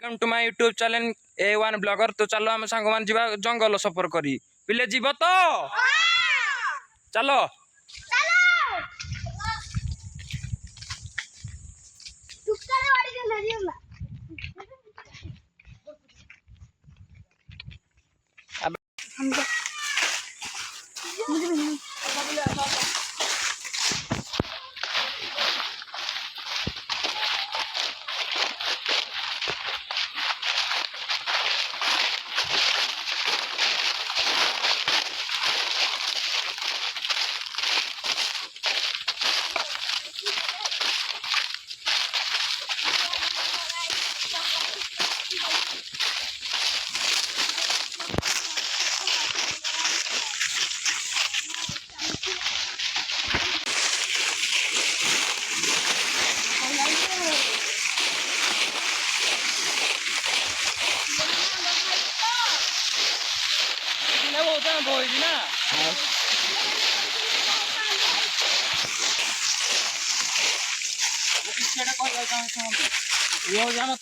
Welcome to my YouTube channel A1 blogger. तो चलो हम सांग मान जीवा जंगल सफर करी पिले जीव तो चलो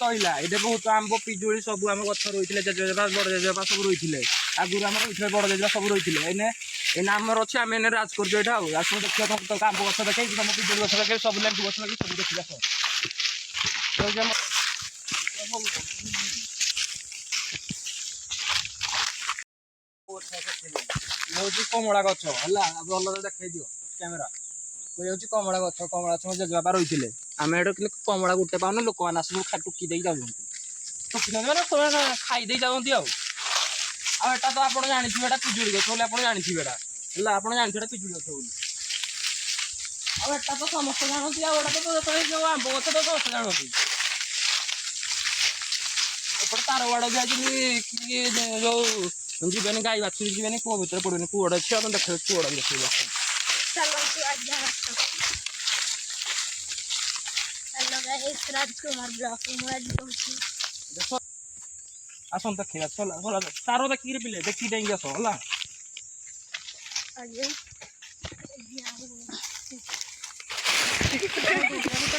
तैला ये बहुत आंब पिजुड़ी सब आम गछ रही जेजेबा बड़ जेजेबा सब रही आगुरी आम रही बड़ जेजेबा सब रही एने आमर अच्छे आम एने राज कर देखिए आंब गछ देखे तुम पिजुड़ी गछ देखे सब लेंटू गछ लगे सब देखिए कमला गछ है भल देखे दियो कैमेरा कोई कमला गछ जेजेबापा रही आम एट कमला गोटे पाऊन लोक मैंने आस टुकी दे जाऊँ मैंने खाई दे जाती आटा तो आप जानते पिजुड़ी गछ बोले आप जानते आप जानते पिजुड़ी गछ बोली आटा तो समस्त जानती जो आंब गछ तो समस्त जानती एपटे तार बाड़ भी जो जीवन गाई बाछुरी जीवन कूह भर पड़े कूड़ा अच्छे देखे कूड़ा देखिए आसन देखिए तार देखिए पिले देखी देंगे आस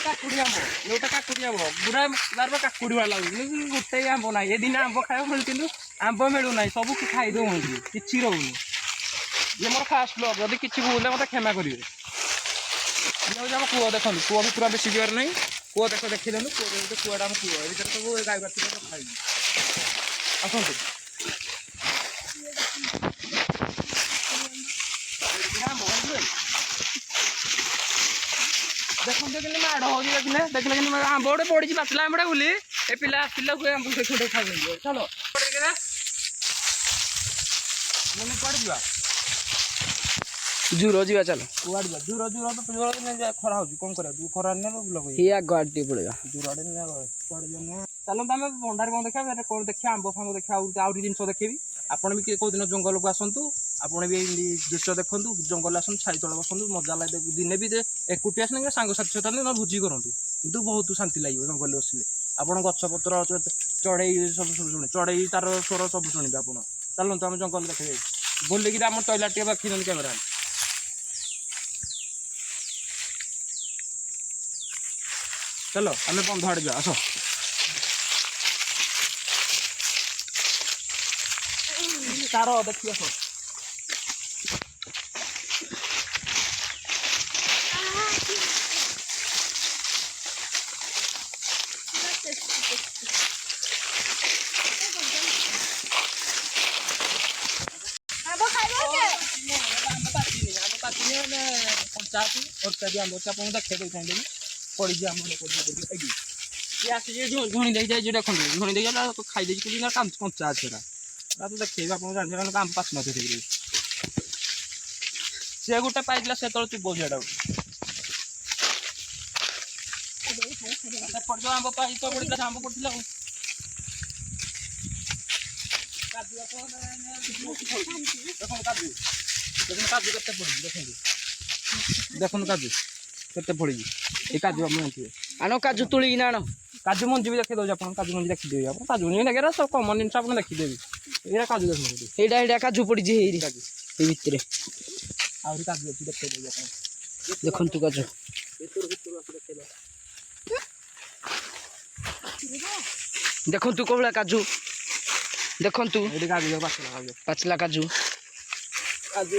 काकुड़ी आंब जोटा काकुड़ी आंब बुरा बार काकुड़ी वाला गोटे आंब ना ये दिन आंब खाया मिलू कि आंब मिलू ना सब खाई दौं कि रोनी ये मोर फास्ट ब्लॉग जब किसी भूल मत क्षमा करेंगे आम कूह देखो कूह भी पूरा बेसी जीवार नहीं कूह देख देखी दिखाँ कूह कूड़ा आम कूह ये सब गाई बाछुरी खाई आसतु देखते कि माड़ हो देखने देखने कि आंब गोटे पड़ी पाचला आंबा बोली ए पिला आसिला हुए आंब से खाई चलो मैंने कौन जा जूर जा चलो कुआड़ जा जूर जूर तो जूर दिन खरा हो कौन कर खरा नहीं आग आटे पड़ेगा जूर चलो आम भंडार कौन देखा कौन देखा आंब फांब देखा आउरी जिन देखेबी आपड़ भी कौ दिन जंगल को आसतु आपड़ भी दृश्य देखु जंगल आसतु छाई तले बसतु मजा लगे दिने भी एकुटी आसने सांगसाथी सहित ना भोजी करूँ कि बहुत शांति लगे जंगल बसले आप गछपत्र चढ़ई सब शुणे चढ़ई तार स्वर सब शुणे आप चलते आम जंगल देखे बोलिकी आम टयला टे रखी कैमेरा चलो आम बंध आड़े जा आस तार देखी आस कंचा आंब अच्छे देखे देते पड़ी आम ये आसी झुणी दे जाए देखो झुणी दे खाई दे कंचा अच्छे तो देखे आप जानते आम पाच न सी गोटे पाइला से तक चुप झीटा आंब पाई तो पड़ा आंब पड़ा काजू के पड़ी देखो काजू के पड़ी ये काजू आण काजू तुड़ी आण काजू मंजी भी देखी दे काजू मंजी देखी आप काजू मंजी देखे सब कमन जिन आप देखीदेवी ये काजू देखते यहाँ काजू पड़ी भितर आहरी काजू अच्छी देखते देखु काजू ଦେଖନ୍ତୁ କୋଭଳିଆ କାଜୁ ଦେଖନ୍ତୁ ଏଇଠି କାଜୁ ପାଚିଲା କାଜୁ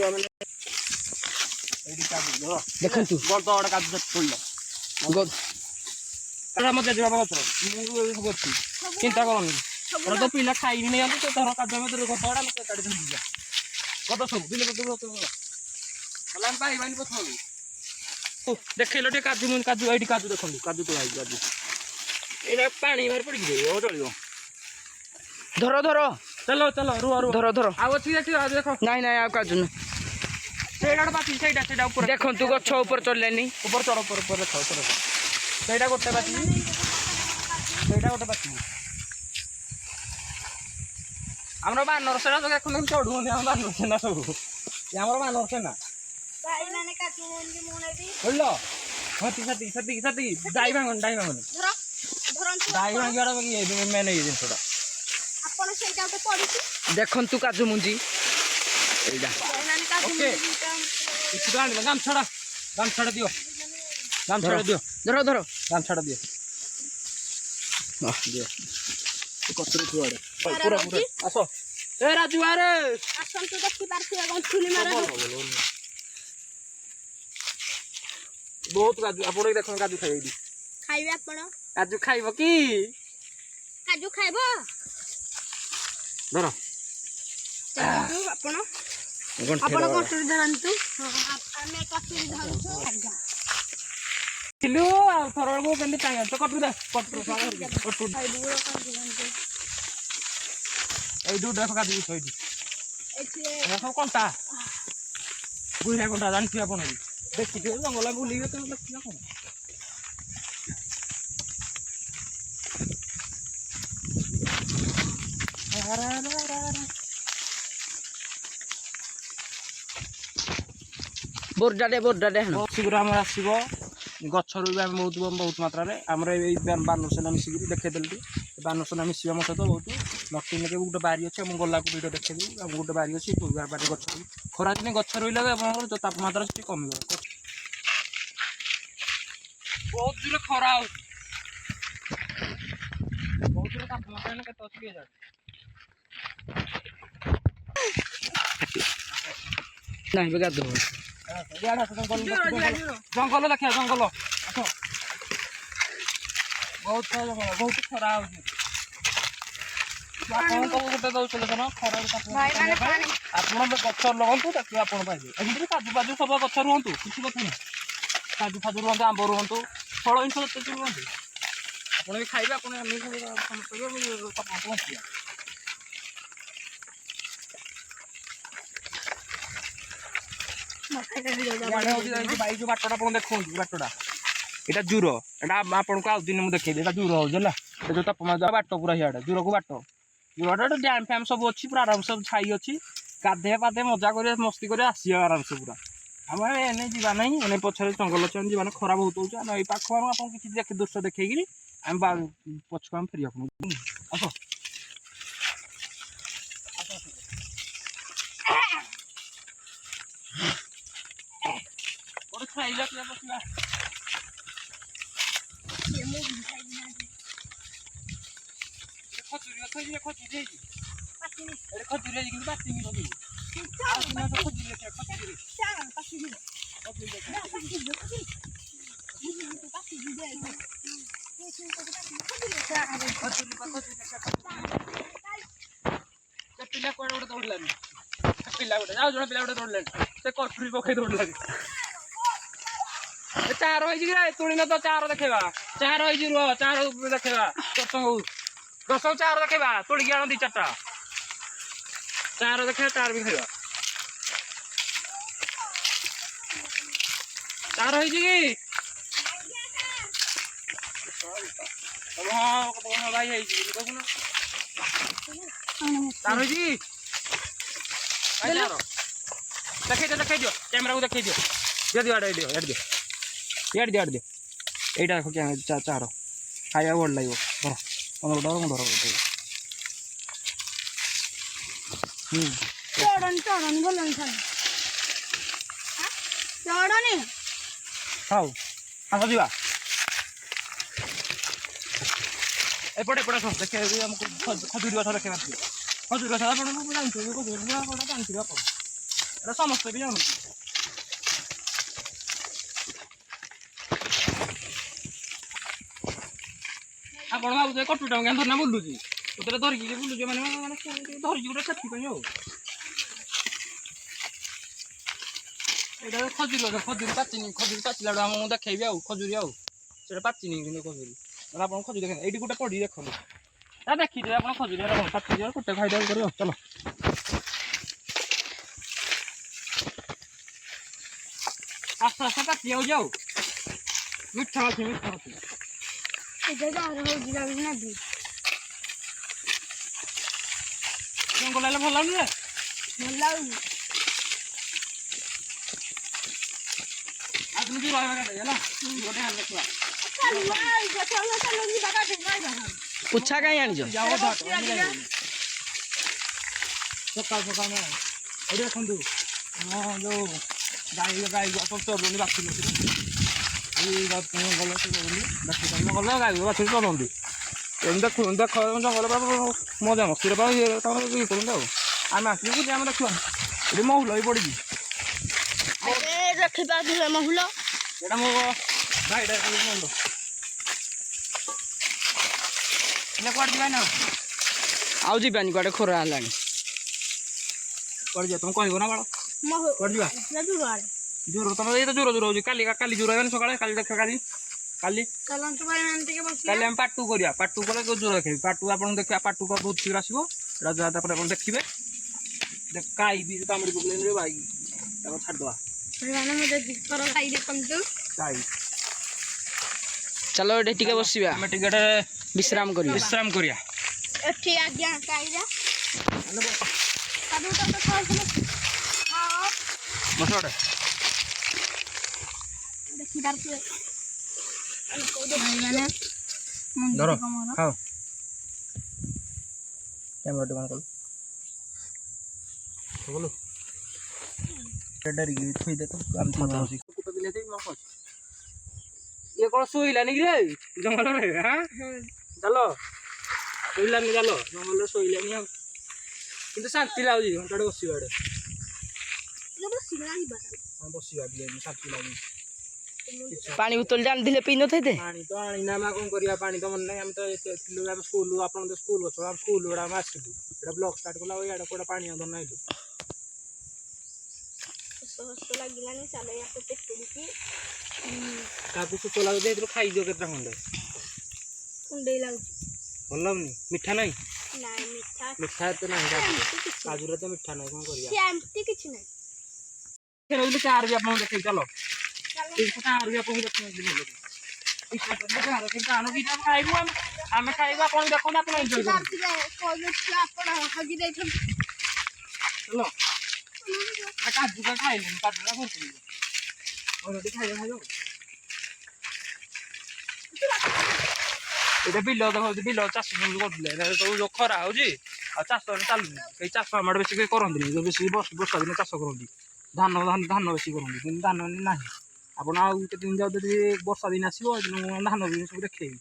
ଆମେ ଏଇଠି କାଜୁ ଦେଖନ୍ତୁ ବଡ଼ ବଡ଼ କାଜୁ ପଡ଼ିଲ ମୋ ଜେଜେବାପା ଗଛ ମୁଁ ସବୁ ଅଛି ଚିନ୍ତା କରନି ତ ପିଲା ଖାଇକି ନେଇଯାନ୍ତୁ ତ ଧର କାଜୁ ଆମେ ଗଛ ଗୁଡ଼ା ଆମେ କାଟି ଯିବା ଗତ ସବୁ ବିଲ ଗଛ ଆମେ ପାଇବାନି ପଛକୁ ଦେଖେଇଲ ଟିକେ କାଜୁ କାଜୁ ଏଇଠି କାଜୁ ଦେଖନ୍ତୁ କାଜୁ ତୋଳା ହେଇଛି କାଜୁ ଏଇଟା ପାଣି ବାହାରି ପଡ଼ିକି ଚଳିବ ଧର ଧର ଚାଲ ଚାଲ ରୁହ ରୁହ ଧର ଧର ଆଉ ଅଛି ଏଠି ଦେଖ ନାଇଁ ନାଇଁ ଆଉ କାଜୁ ନାହିଁ ସେଇଟା ଗୋଟେ ପାଚି ସେଇଟା ଉପରେ ଦେଖନ୍ତୁ ଗଛ ଉପରେ ଚଳିଲେନି ଉପରେ ଚଢ଼ ଉପରେ ଦେଖ ସେଇଟା ଗୋଟେ ପାଚି ସେଇଟା ଗୋଟେ ପାଚି ଆମର ବାନର ସେନା ତ ଦେଖୁନ ଚଢ଼ୁଛନ୍ତି ଆମ ବାନର ସେନା ସବୁ ଆମର ବାନର ସେନା ବୁଝିଲ ସେତିକି ଦାଇ ଭାଙ୍ଗନି ଦାଇ ଭାଙ୍ଗନି ଦାଇ ଭାଙ୍ଗିବାର ମେନ୍ ଏଇ ଜିନିଷଟା ଦେଖନ୍ତୁ କାଜୁ ମୁଞ୍ଜି ଏଇଟା ଓକେ କିଛି ଆଣିଲ ଗାମଛାଟା ଦିଅ ଗାମଛାଟା ଦିଅ ଧର ଧର ଗାମଛାଟା ଦିଅ ଦିଅ କଚୁରୀ ଛୁଆଡ଼େ ପୁରା ପୁରା ଆସ ଏ ରାଜୁ ଆରେ ଆସନ୍ତୁ ଦେଖିପାରୁଥିବେ ଗଣ୍ଠୁଲି ମାର ବହୁତ କାଜୁ ଆପଣ ଦେଖନ୍ତୁ କାଜୁ ଖାଇବେ ଏଇଠି ଖାଇବେ ଆପଣ କାଜୁ ଖାଇବ କି କାଜୁ ଖାଇବ ଧର ଆପଣ ଆପଣ କଟୁରୀ ଧରନ୍ତୁ ଆମେ କଟୁରୀ ଧରୁଛୁ ଥିଲୁ ଆଉ ଥର ବେଳକୁ କେମିତି ଚାହିଁବ ତ କଟୁରୀ ଏଇଠୁ ଦେଖ କାଜୁ ଏଇଠି ସବୁ କଣ୍ଟା ବୁଢ଼ିଆ କଣ୍ଟା ଜାଣିଥିବେ ଆପଣ ବି ଦେଖିଥିବେ ଜଙ୍ଗଲ ବୁଲିବେ ତ ଦେଖିବେ କଣ ବୋର୍ଡାଟେ ଶୀଘ୍ର ଆମର ଆସିବ ଗଛରୁ ବି ଆମେ ବହୁତ ମାତ୍ରାରେ ଆମର ଏଇ ବାନରସେନା ମିଶିକିରି ଦେଖେଇଦେଲି ଟିକେ ବାନରସେନା ମିଶିବ ମୋ ସହିତ ବହୁତ ନଟିଂରେ ଗୋଟେ ବାରି ଅଛି ମୁଁ ଗଲାକୁ ଭିଡ଼ିଓ ଦେଖେଇଦେବି ଆଉ ଗୋଟେ ବାରି ଅଛି ବାରି ଗଛ ଖରାଦିନେ ଗଛ ରହିଲେ ଆପଣଙ୍କର ତାପମାତ୍ରା ସେଠି କମିବ ବହୁତ ଦୂର ଖରା ହେଉଛି ବହୁତ ଦୂର ତାପମାତ୍ରା କେତେ ଅଛି କିଏ ଜାଣେ ନାଇଁ ଗାଧୋ ଜଙ୍ଗଲ ଦେଖିବା ଜଙ୍ଗଲ ଆସ ବହୁତ ଖରା ହଉଛି ଆପଣଙ୍କୁ ଗୋଟେ ଦଉଥିଲେ ନା ଖରା ଆପଣ ଗଛ ଲଗାନ୍ତୁ ଦେଖିବେ ଆପଣ ପାଇବେ ଏମିତିରେ କାଜୁ ସବୁ ଗଛ ରୁହନ୍ତୁ କିଛି କଥା ନାହିଁ କାଜୁ ଫାଜୁ ରୁହନ୍ତୁ ଆମ୍ବ ରୁହନ୍ତୁ ଫଳ ଜିନିଷ ଯେତେ ରୁହନ୍ତୁ ଆପଣ ବି ଖାଇବେ ଆପଣ ବଞ୍ଚିବା ଯୋଉ ବାଟଟା ଆପଣ ଦେଖନ୍ତୁ ବାଟଟା ଏଇଟା ଜୁର ଏଇଟା ଆପଣଙ୍କୁ ଆଉ ଦିନ ମୁଁ ଦେଖେଇବି ଏଇଟା ଜୁର ହଉଛି ହେଲା ଏ ଯୋଉ ତାପମାତ୍ରା ବାଟ ପୁରା ସିଆଡ଼େ ଜୁରକୁ ବାଟ ଜୁରଟା ଡ୍ୟାମ୍ ଫ୍ୟାମ୍ ସବୁ ଅଛି ପୁରା ଆରାମସେ ଛାଇ ଅଛି ଗାଧେଇ ପାଧେଇ ମଜା କରିବା ମସ୍ତି କରିବା ଆସିବା ଆରାମସେ ପୁରା ଆମେ ଏନେ ଯିବା ନାହିଁ ଏନେ ପଛରେ ଜଙ୍ଗଲ ଅଛି ଆମେ ଯିବା ନା ଖରା ବହୁତ ହଉଛି ଆମେ ଏଇ ପାଖ ଆପଣ କିଛି ଦୃଶ୍ୟ ଦେଖେଇକିରି ଆମେ ପଛକୁ ଆମେ ଫେରିବାକୁ ଆସ ଗୋଟେ ଖାଇଲା ପିଲା ବସିବା ଖଜୁରୀ ଗଛ ହେଇଛି ଖଜୁରୀ ହେଇଛି ଖଜୁରୀ ହେଇଛି କିନ୍ତୁ ପାଚିନି ଖଜୁରୀ ପିଲା କୁଆଡେ ଗୋଟେ ଦୌଡ଼ିଲାନି ପିଲା ଗୋଟେ ଆଉ ଜଣେ ପିଲା ଗୋଟେ ଦୌଡ଼ିଲାନି ସେ କଟୁରୀ ପକେଇ ଦୌଡ଼ିଲାନି ଚାର ହେଇଛି କି ତୁଣି ନ ତ ଚାର ଦେଖେଇବା ଚାର ହେଇଛି ରୁହ ଚାର ଦେଖେଇବା ଦଶ ଚାର ଦେଖେଇବା ତୋଳିକି ଆଣ 2-4ଟା ଚାର ଦେଖେଇବା ଚାର ବି ଖାଇବା ଚାର ହେଇଛି କି ହଁ ଭାଇ ହେଇଛି ଦେଖୁନ ଚାର ହେଇଛି କି ଦେଖେଇ ଦିଅ କ୍ୟାମେରାକୁ ଦେଖେଇ ଦିଅ ଦିଅ ଆଡ଼େ ଦିଅ ଇଆଡ଼େ ଦିଅ ଏଇଟା ଦେଖ ଚାର ଖାଇବା ଭଲ ଲାଗିବ ଧର ମୁଁ ଧର ଚଢନି ଗଲଣି ଚଢନି ହଉ ଆସ ଯିବା ଏପଟେ ଏପଟେ ଆସ ଦେଖିବା ଆମକୁ ଖଜୁରୀ ଗଛ ଦେଖେଇବା ଖଜୁରୀ ଗଛ ଆପଣଙ୍କୁ ଜାଣିଥିବେ ଖଜୁରୀ ଗଛ ଜାଣିଥିବେ ଆପଣ ଏଇଟା ସମସ୍ତେ ବି ଜାଣନ୍ତି। ଆପଣ ଭାବୁଥିବେ କଟୁଟା କେମିତି ଧରିନା ବୁଲୁଛି ତୋତେ ଧରିକି ବୁଲୁଛି ମାନେ ଧରିକି ଗୋଟେ ସେଥିପାଇଁ ଆଉ ଏଇଟା ଖଜୁରୀ ଗଛ ଖଜୁରୀ ପାଚିନି ଖଜୁରୀ ପାଚିଲା ବେଳକୁ ଆମକୁ ଦେଖେଇବି ଆଉ ଖଜୁରୀ ଆଉ ସେଇଟା ପାଚିନି କିନ୍ତୁ ଖଜୁରୀ ନହେଲେ ଆପଣ ଖଜୁରୀ ଦେଖେଇ ଏଇଠି ଗୋଟେ ପଡ଼ି ଦେଖନ୍ତୁ ତା ଦେଖିଦେବେ ଆପଣ ଖଜୁରୀ ପାଚିଯିବ ଗୋଟେ ଖାଇଦେବାକୁ କରିବ ଚାଲ ଆସ୍ତେ ଆସ୍ତେ ପାଚି ଯାଉଛି ଆଉ ମିଠା ଅଛି ଜଙ୍ଗଲ ହେଲେ ଭଲ ଲାଗୁନି ଆଉ তুমি ରହିବା କାଟେ ହେଲା ଗୋଟେ ହାତ ଦେଖିବା ପୁଚ୍ଛା କାହିଁ ଆଣିଛ ସକାଳ ସକାଳ ଏଠି ଦେଖନ୍ତୁ ହଁ ଯୋଉ ଗାଈ ସବୁ ଚରୁଛନ୍ତି ବାଛୁରୀ ଗଲେ ଗାଈ ବାଛୁରୀ ଚଲନ୍ତି ଏମିତି ଦେଖୁଛନ୍ତି ଦେଖ ଜଙ୍ଗଲ ମଜା ମସ୍ତିରେ ଇଏ କରନ୍ତି ଆଉ ଆମେ ଆସିଲେ କି ଆମେ ଦେଖିବା ଏଠି ମହୁଲ ବି ପଡ଼ିଛି ଦେଖିପାରୁଥିବେ ମହୁଲ ଏଇଟା ମୋ ଭାଇଟା ମହୁଲ କୁଆଡ଼େ ଯିବା ନା ଆଉ ଯିବାନି କୁଆଡ଼େ ଖରା ହେଲାଣି କୁଆଡ଼େ ଯିବା ତମେ କହିବ ନା ବାଳ କୁଆଡ଼େ ଯିବା ଜୋର ତମେ ଏଇ ତ ଜୋର ହଉଛି କାଲି ଜୋର ହେବନି ସକାଳେ କାଲି ଦେଖିବା କାଲି ଆମେ ପାଟୁ କରିବା ପାଟୁ କଲେ ଜୋର ଦେଖେଇବି ପାଟୁ ଆପଣଙ୍କୁ ଦେଖିବା ପାଟୁ ବହୁତ ଶୀଘ୍ର ଆସିବ ଏଇଟା ତାପରେ ଆପଣ ଦେଖିବେ ଗାଈ ବି କାମୁଡ଼ି ପକେଇଲେ ଗାଈ ତାକୁ ଛାଡ଼ିଦେବା ଗାଈ ଚାଲ ଏଠି ଟିକେ ବସିବା ଆମେ ଟିକେ ବିଶ୍ରାମ କରିବା ଏଠି ଆଜ୍ଞା କାଇରା ଦେଖିପାରୁଥିବେ ଧର ଖାଅ କ୍ୟାମେରା ଟି କଲ बोलो डरी गई थोड़ी देखो हम था कुत्ता बिल्ली थे मैं कुछ ये कौन सोइलानी रे जंगल रे हां चलो सोइलानी चलो जंगल रे सोइलानी हम किंतु शांति लाउजी घंटाडे बसिबाडे हां बसिबा दिए शांति लाउजी पानी बोतल जान दिले पी न थे पानी तो आनी ना मा कोन करिया पानी तो मन नहीं हम तो स्कूल आपन तो स्कूल बच्चा हम स्कूल बड़ा मासिलु एटा ब्लॉक स्टार्ट कोला एटा कोडा पानी आदन नाइलु सोस लागिलानी चाले या पेट पुडकी काकू सुतो लागो दे खाई दियो केता खंडे कुंडे लाउची भल लागनी मीठा नहीं नहीं मीठा तो नहीं काजू रे तो मीठा नहीं कोन करिया सेमती किछ नहीं फेर ओले चार भी आपन देखे चलो ठीक चार भी आपन देखे बोलो इच्छा तो चार के कानो की खाइबो हम खाइबो आपन देखो ना आपन एन्जॉय करो कोन आपन हगी दैथन चलो काजू का खाइले काजू का करते ऑलरेडी खाइयो এটা বিল দেখো বিল চাষ করলে ସବୁ ଯୋଉ ଖରା ହଉଛି ଆଉ ଚାଷ ଚାଲୁନି ସେଇ ଚାଷ ଆମ ଆଡ଼େ ବେଶୀ କେହି କରନ୍ତିନି ଯୋଉ ବେଶୀ ବର୍ଷା ଦିନେ ଚାଷ କରନ୍ତି ଧାନ ବେଶୀ କରନ୍ତି କିନ୍ତୁ ଧାନ ନାହିଁ ଆପଣ ଆଉ କେତେ ଦିନ ଯାଉ ଯଦି ବର୍ଷା ଦିନ ଆସିବ ଧାନ ବି ସବୁ ଦେଖେଇବି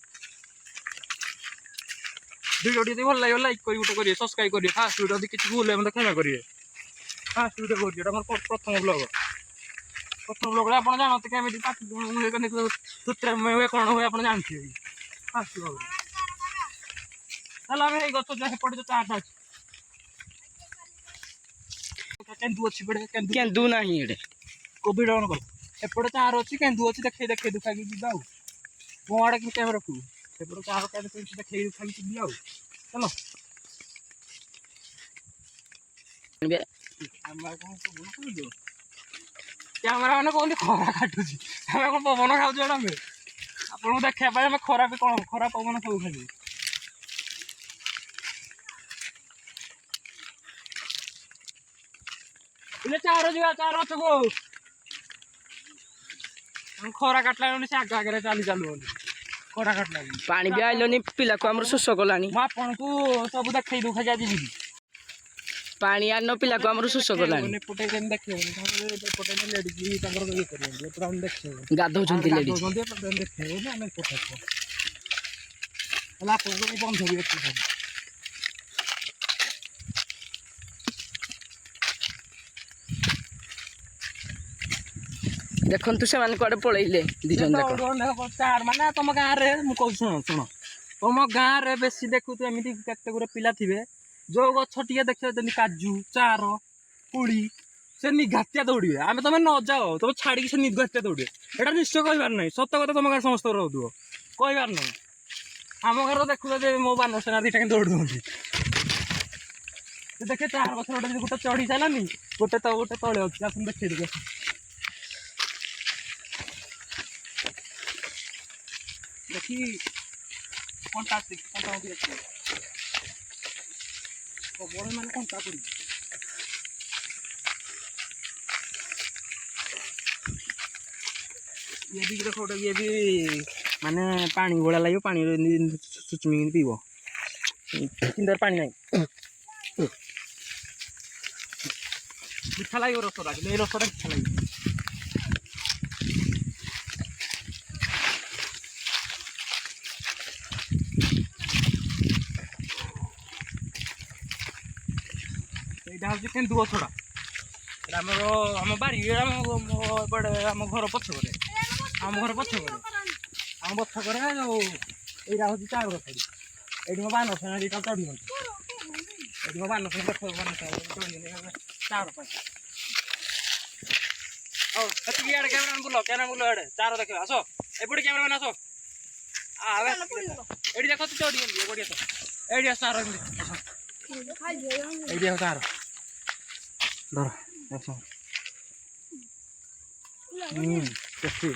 ଭିଡ଼ିଓଟି ଯଦି ଭଲ ଲାଗିବ ଲାଇକ୍ କରି ଗୋଟେ କରିବେ ସବସ୍କ୍ରାଇବ୍ କରିବେ ଫାଷ୍ଟ ଭିଡ଼ିଓ ଯଦି କିଛି ଭୁଲ ମୋତେ କ୍ଷମା କରିବେ ଫାଷ୍ଟ ଭିଡ଼ିଓ କରୁଛି ଏଇଟା ମୋର ପ୍ରଥମ ବ୍ଲଗ୍ ବ୍ଲଗ୍ରେ ଆପଣ ଜାଣନ୍ତି କେମିତି ସୂତ୍ରରେ ହୁଏ କ'ଣ ହୁଏ ଆପଣ ଜାଣିଥିବେ ଫାଷ୍ଟ ବ୍ଲଗ୍ରେ ତାହେଲେ ଆମେ ଏଇ ଗଛ ସେପଟେ ଯୋଉ ଚାଟା ଅଛି କେନ୍ଦୁ ଅଛି କେନ୍ଦୁ ନାହିଁ ଏଠି କୋଭିଡ ଅନ୍ କର ଏପଟେ ଚାର ଅଛି କେନ୍ଦୁ ଅଛି ଦେଖେଇ ଦୁଖାକି ଯିବା ଆଉ ମୋ ଆଡ଼େ କିନ୍ତୁ କ୍ୟାମେରା ରଖିବୁ ସେପଟେ ଚାର ଦେଖେଇ ଦୁଖାକି ଯିବି ଆଉ ଚାଲ କ୍ୟାମେରା ମାନେ କହନ୍ତି ଖରା କାଟୁଛି ଆମେ କ'ଣ ପବନ ଖାଉଛୁ ଏଇଟା ଆମେ ଆପଣଙ୍କୁ ଦେଖିବା ପାଇଁ ଆମେ ଖରା ବି କ'ଣ ଖରା ପବନ ସବୁ ଖାଇବୁ ଚାର ଯିବା ଚାର ଅଛକୁ ଖରା କାଟିଲା ସେ ଆଗରେ ଚାଲୁନି ଖରା କାଟିଲା ପାଣି ବି ଆଇଲନି ପିଲାକୁ ଆମର ଶୋଷ କଲାଣି ମୁଁ ଆପଣଙ୍କୁ ସବୁ ଦେଖେଇ ଦୁଖାକି ଆଜି ଯିବି ପାଣି ଆଣିନ ପିଲାକୁ ଆମର ଶୋଷ କଲାଣି ଏପଟେ କେମିତି ଦେଖେଇବନି ଏପଟେ ଲେଡିଜ୍ ତାଙ୍କର ଇଏ କରିବେ ଏପଟେ ଆମେ ଦେଖେଇବୁ ଗାଧଉଛନ୍ତି ଦେଖେଇବୁ ଆମେ ଏପଟେ ହେଲା ଆପଣଙ୍କୁ ବନ୍ଧ ବି ଅଛି। ଦେଖନ୍ତୁ ସେମାନେ କୁଆଡେ ପଳେଇଲେ ଦି ଜଣ ଯାକ। ମାନେ ତମ ଗାଁରେ ମୁଁ କହୁଛି ଶୁଣ ତମ ଗାଁରେ ବେଶୀ ଦେଖୁଛୁ ଏମିତି କେତେ ଗୁରେ ପିଲା ଥିବେ ଯୋଉ ଗଛ ଟିକେ ଦେଖିବ ଯେମିତି କାଜୁ ଚାର କୋଳି ସେ ନିଘାତିଆ ଦୌଡ଼ିବେ। ଆମେ ତମେ ନ ଯାଅ ତମେ ଛାଡ଼ିକି ସେ ନିଘାତିଆ ଦୌଡ଼ିବେ। ଏଇଟା ନିଶ୍ଚୟ କହିବାର ନାହିଁ, ସତ କଥା ତମ ଗାଁରେ ସମସ୍ତଙ୍କର ରହୁଥିବ, କହିବାର ନାହିଁ। ଆମ ଘର ଦେଖୁଛ ଯେ ମୋ ବାନର ସେନା ଦିଟା କେମିତି ଦୌଡ଼ୁଛନ୍ତି। ଦେଖେ ଚାର ଗଛ ଗୋଟେ ଚଢ଼ି ସାରିଲାନି, ଗୋଟେ ତଳେ ଅଛି, ଆସନ୍ତୁ ଦେଖେଇ ଦେବେ। ଦେଖି କଣ୍ଟା ଅଛି ବଡ଼ ମାନେ କଣ୍ଟା ପଡ଼ିଛି। ଇଏ ବି ଦେଖ ଗୋଟେ ଇଏ ବି ମାନେ ପାଣି ଭଳିଆ ଲାଗିବ, ପାଣିରେ ଚୁଚୁମିକି ପିଇବ, କିନ୍ତୁ ପାଣି ନାହିଁ। ମିଠା ଲାଗିବ ରସଟା, କିନ୍ତୁ ଏଇ ରସଟା ମିଠା ଲାଗିବ। এইটা হচ্ছে কেন্দু গছটা, এটা আমার ଆମ ବାରି ଏପଟେ ଆମ ଘର ପଛକରେ, ଆମ ଘର ପଛକରେ ଯୋଉ ଏଇଟା ହଉଛି ଚାର ଗଛ। ଏଇଠି ମୋ ବାନର ସେନା ଦିଟା ଚଢ଼ିଛନ୍ତି, ଏଇଠି ମୋ ବାନର ସେନା ଚଢ଼ିଛନ୍ତି ଚାର ପାଇଁ। ହଉ ସେତିକି ଇଆଡ଼େ କ୍ୟାମେରା ବୁଲ ଇଆଡ଼େ ଚାର ଦେଖିବା, ଆସ ଏପଟେ କ୍ୟାମେରା ମ୍ୟାନ୍ ଆସ। ଏଇଠି ଦେଖ ତୁ ଚଢ଼ିଛନ୍ତି, ଏପଟେ ଆସ, ଏଇଠି ଆସ ଚାର, ଏଇଠି ଆସ ଚାର ଧର ଆସ। ଟେଷ୍ଟି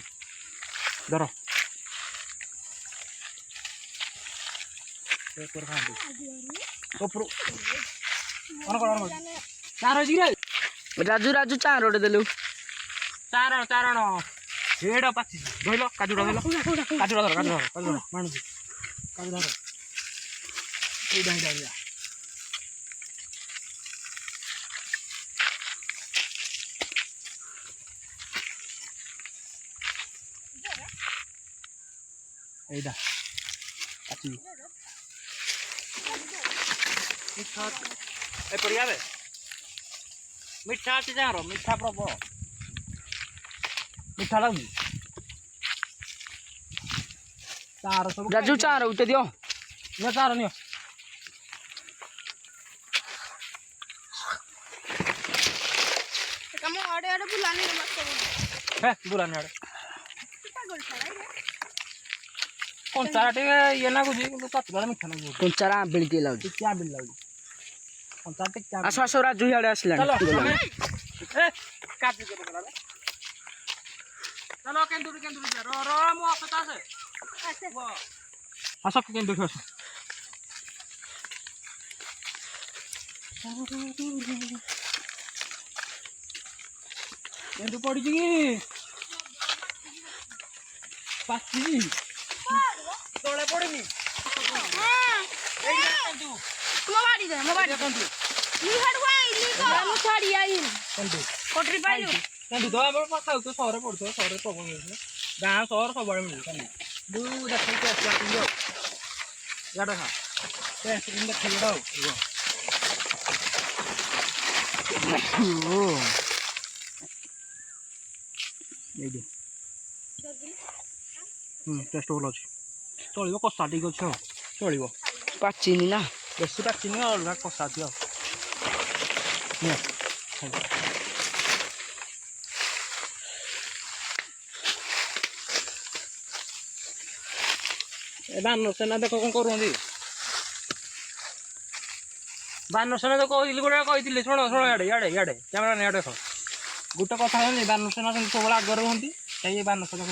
ଧର ରାଜୁ ରାଜୁ ଚାର ଗୋଟେ ଦେଲୁ। ଚାରଣ ସେଇଟା ପାଚିଛି, ଧରିଲ କାଜୁଟା ଧରିଲ, କାଜୁଟା ଧର ମାନୁଛି, କାଜୁ ଧର ଏଇଟା এইটা পাচিবি ଏପରି ଆବେ ମିଠା ଅଛି ଯାହାର, ମିଠା ପ୍ରବଳ, ମିଠା ଲାଗୁଛି। ଚାର ସବୁ ରାଜୁ ଚାର ଗୋଟେ ଦିଅ, ନିଅ ଚାର ନିଅ। ବୁଲାନି ଆଡ଼େ କଞ୍ଚାରା ଟିକେ ଇଏ ଲାଗୁଛି, କିନ୍ତୁ ପାଚିଲା ମିଠା ଲାଗୁଛି। କଞ୍ଚାରା ଆମ୍ବିଳି ଟିକେ ଲାଗୁଛି, ଟିକେ ଆମ୍ବିଳି ଲାଗୁଛି। କଞ୍ଚା ଟିକେ ଆସ ଆସ ରାଜୁ ଇଆଡ଼େ ଆସିଲାଣି। ଚାଲ କେନ୍ଦୁରି ମୋ କଥା ଆସେ ଆସ କେନ୍ଦୁରି ଆସ। କେନ୍ଦୁ ପଡ଼ିଛି କି ପାଚିଛି ତଳେ ପଡ଼ିନି। କେନ୍ଦୁ ତ ଆମର କଥା ହଉଥିବ, ସହରରେ ପଡ଼ୁଥିବ, ସହରରେ ପବନ ମିଳୁଥିବ, ଗାଁ ସହର ସବୁଆଡ଼େ ମିଳୁଛି। ଦେଖେଇକି ଆସିବି ଆଉ ଇଆଡ଼େ ଖା ଦେଖେଇକି ଦେଖେଇଟା ଆଉ ଏଇଠି ଟେଷ୍ଟ ଭଲ ଅଛି, ଚଳିବ, କଷା ଟିକେ ଅଛି ଆଉ ଚଳିବ, ପାଚିନି ନା ବେଶୀ ପାଚିନି, ଅଲଗା କଷା ଅଛି ଆଉ। ଏ ବାନର ସେନା ଦେଖ କଣ କରୁଛନ୍ତି, ବାନର ସେନା ତ କହିଥିଲି ଶୁଣ ଇଆଡ଼େ କ୍ୟାମେରା ଇଆଡ଼େ ଦେଖ। ଗୋଟେ କଥା ହେଉନି, ବାନର ସେନା ସବୁବେଳେ ଆଗରେ ରୁହନ୍ତି, ସେଇ ବାନର ସେନା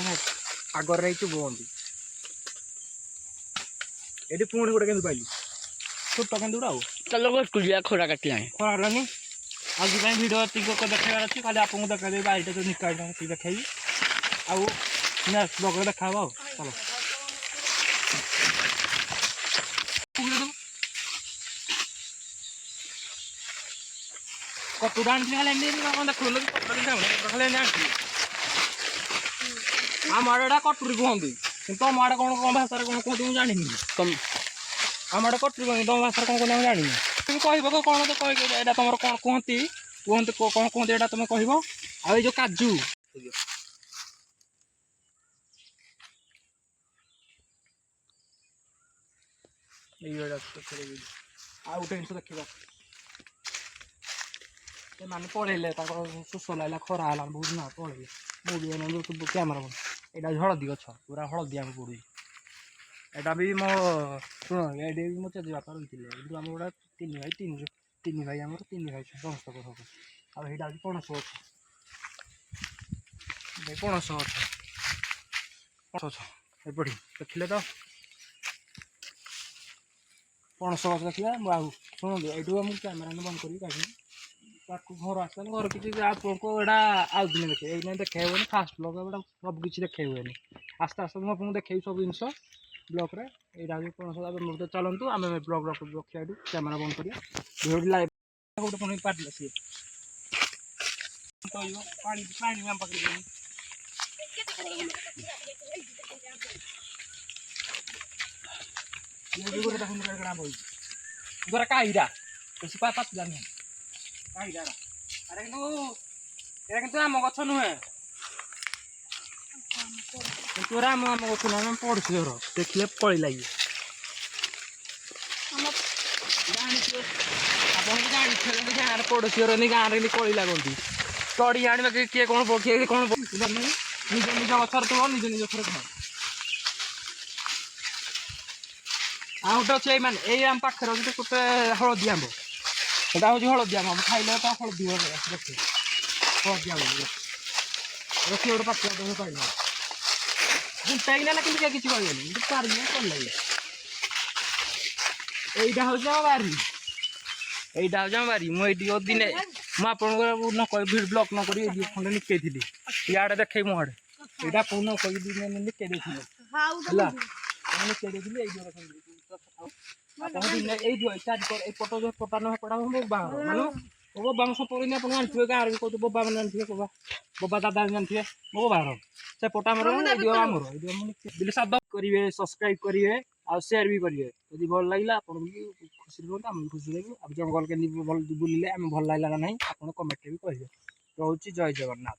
ଆଗରେ ରହି ଚୁବୁଛନ୍ତି। ଏଠି ପୁଣି ଗୋଟେ କେନ୍ଦୁ ପାଇଲି, ଛୋଟ କେନ୍ଦୁଟା ଆଉ। ଚାଲ ଖରା କାଟିଲାଣି, ଖରା ହେଲାନି। ଆଜି ପାଇଁ ଭିଡ଼ିଓ ଏତିକି ଦେଖେଇବାର ଅଛି, ଖାଲି ଆପଣଙ୍କୁ ଦେଖାଇଦେବି ବାଡ଼ିଟା ଯେଉଁ ନିକା ସେତିକି ଦେଖେଇବି, ଆଉ ନେକ୍ସଟ ବ୍ଲଗ୍ରେ ଦେଖା ହେବ ଆଉ। ଚାଲ କଟୁଟା ଆଣିଥିଲି, ଖାଲି ଏମିତି ଦେଖୁନ ଖାଲି ଆଣିଥିଲି। ଆମ ଆଡ଼େ ଏଇଟା କଟୁରୀ କୁହନ୍ତି, କିନ୍ତୁ ତମ ଆଡ଼େ କଣ ଭାଷାରେ କଣ କୁହନ୍ତି ମୁଁ ଜାଣିନି। ଆମ ଆଡ଼େ କଟୁରୀ କହନ୍ତି ତମ ଭାଷାରେ କ'ଣ କହନ୍ତି ଆମେ ଜାଣିନି তুমি କହିବ କ'ଣ ତ କହିବ ଏଇଟା ତମର କ'ଣ କୁହନ୍ତି କ'ଣ କୁହନ୍ତି ଏଇଟା ତମେ କହିବ ଆଉ ଏଇ ଯୋଉ କାଜୁ ଏଇଟା ଆଉ ଗୋଟେ ଜିନିଷ ଦେଖିବ ସେମାନେ ପଳେଇଲେ ତାଙ୍କର ଶୋଷ ଲାଗିଲା ଖରା ହେଲା ବହୁତ ନା ପଳେଇଲେ ମୁଁ ବି କ୍ୟାମେରା ଏଇଟା ହଳଦୀ ଗଛ ପୁରା ହଳଦୀ ଆମକୁ ପଡ଼ୁଛି ଏଇଟା ବି ମୋ ଶୁଣ ଏଇଟା ବି ମୋ ଜେଜେବାପା ରହିଥିଲେ କିନ୍ତୁ ଆମର ଗୋଟେ ତିନି ଭାଇ ଆମର ତିନି ଭାଇ ସମସ୍ତଙ୍କ ସବୁ ଆଉ ଏଇଟା ହେଉଛି ପଣସ ଗଛ ପଣସ ଗଛ ଏପରି ଦେଖିଲେ ତ ପଣସ ଗଛ ଦେଖିଲେ ଆଉ ଶୁଣନ୍ତୁ ଏଇଠୁ ମୁଁ କ୍ୟାମେରା ବନ୍ଦ କରିକି କାଢ଼ିବି ତାକୁ ଘର ଆସିଲେ ଘର କିଛି ଆପଣଙ୍କୁ ଏଇଟା ଆଉ ଦିନ ଦେଖେଇ ଏଇନା ଦେଖେଇ ହୁଏନି ଫାଷ୍ଟ ବ୍ଲଗ୍ ଏଇଟା ସବୁ କିଛି ଦେଖେଇ ହୁଏନି ଆସ୍ତେ ଆସ୍ତେ ମୁଁ ଆପଣଙ୍କୁ ଦେଖେଇବି ସବୁ ଜିନିଷ ବ୍ଲଗ୍ରେ ଏଇଟା ହେଉଛି ପଣସ ମତେ ଚାଲନ୍ତୁ ଆମେ ବ୍ଲଗ୍ ରଖିବା ଏଠୁ କ୍ୟାମେରା ବନ୍ଦ କରିବା ଭିଡ଼ିଓ ଲାଇଭ୍ ଗୋଟେ ପୁଣି ପାଟିଲା ସିଏ କହିବ ପାଣି ଆମ ପାଖରେ ଗୋଟେ ଦେଖନ୍ତୁ କାହିରା ବେଶୀ ପାତିଲା ନୁହେଁ କାହିରା ଆରେ କିନ୍ତୁ ଆମ ଗଛ ନୁହେଁ କିନ୍ତୁ ଆମ ଗଛ ନୁହେଁ ଆମେ ପଢୁଛୁ ଘର ଦେଖିଲେ କଳି ଲାଗିବ ଆପଣଙ୍କୁ ଜାଣିଥିବେ ଗାଁରେ ପଡୋଶୀ ଘର ଗାଁରେ ଏମିତି କଳି ଲାଗନ୍ତି ତଡ଼ି ଆଣିବା କିଏ କ'ଣ କିଏ କ'ଣ ନିଜ ନିଜ ଗଛରେ ତୁଳ ନିଜ ନିଜ ଗଛରେ ଖାଅ ଆଉ ଗୋଟେ ଅଛି ଏଇମାନେ ଏଇ ଆମ ପାଖରେ ଅଛି ଗୋଟେ ହଳଦୀ ଆମ୍ବ ଏଇଟା ହେଉଛି ହଳଦୀ ଆମ୍ବ ଖାଇଲେ ତା ହଳଦୀ ଦେଖି ହଳଦୀ ଆମ୍ବ ରଖି ଗୋଟେ ପାଖରେ ପାଇଲେ ଗୁଣ୍ଟାକି ନେଲା କିନ୍ତୁ କିଛି କହିବେନି କିନ୍ତୁ ପାରିଲେ ଭଲ ଲାଗେ এইটা হচ্ছে আমার বাড়ি এইটা হচ্ছে আমার বাড়ি ମୁଁ ଏଇଠି ଦିନେ ମୁଁ ଆପଣଙ୍କର ନ କହି ବ୍ଲକ୍ ନ କରି ଏଇଠି ଖଣ୍ଡେ ନିକେଇଥିଲି ଇଆଡ଼େ ଦେଖେଇ ମୋ ଆଡ଼େ ଏଇଟା ଆପଣ ନ କହି ଦିନେ ନିକେଇ ଦେଇଥିଲେ ହେଲା ମୁଁ ନିକେଇ ଦେଇଥିଲି ଏଇଠି ଆପଣ ଦିନେ ଏଇ ଏପଟ ଯୋଉ ପଟା ନ ପଟା ମୋ ବାହାର ମାନେ ମୋ ବାବାଙ୍କ ସପୋରି ଆପଣ ଜାଣିଥିବେ ଗାଁରେ ବି କହୁଛୁ ବୋବା ମାନେ ଜାଣିଥିବେ ବୋବା ଦାଦା ଜାଣିଥିବେ ମୋ ବାହାର ସେ ପଟା ଆମର ଏଇଠି ଆମର ଏଇଠି ସାବ କରିବେ ସବସ୍କ୍ରାଇବ୍ କରିବେ ଆଉ ସେୟାର ବି କରିବେ ଯଦି ଭଲ ଲାଗିଲା ଆପଣ ବି ଖୁସି ରୁହନ୍ତୁ ଆମେ ବି ଖୁସି ରହିବୁ ଆଉ ଜଙ୍ଗଲ କେମିତି ଭଲ ବୁଲିଲେ ଆମେ ଭଲ ଲାଗିଲା ନା ନାହିଁ ଆପଣ କମେଣ୍ଟରେ ବି କହିବେ ରହୁଛି ଜୟ ଜଗନ୍ନାଥ।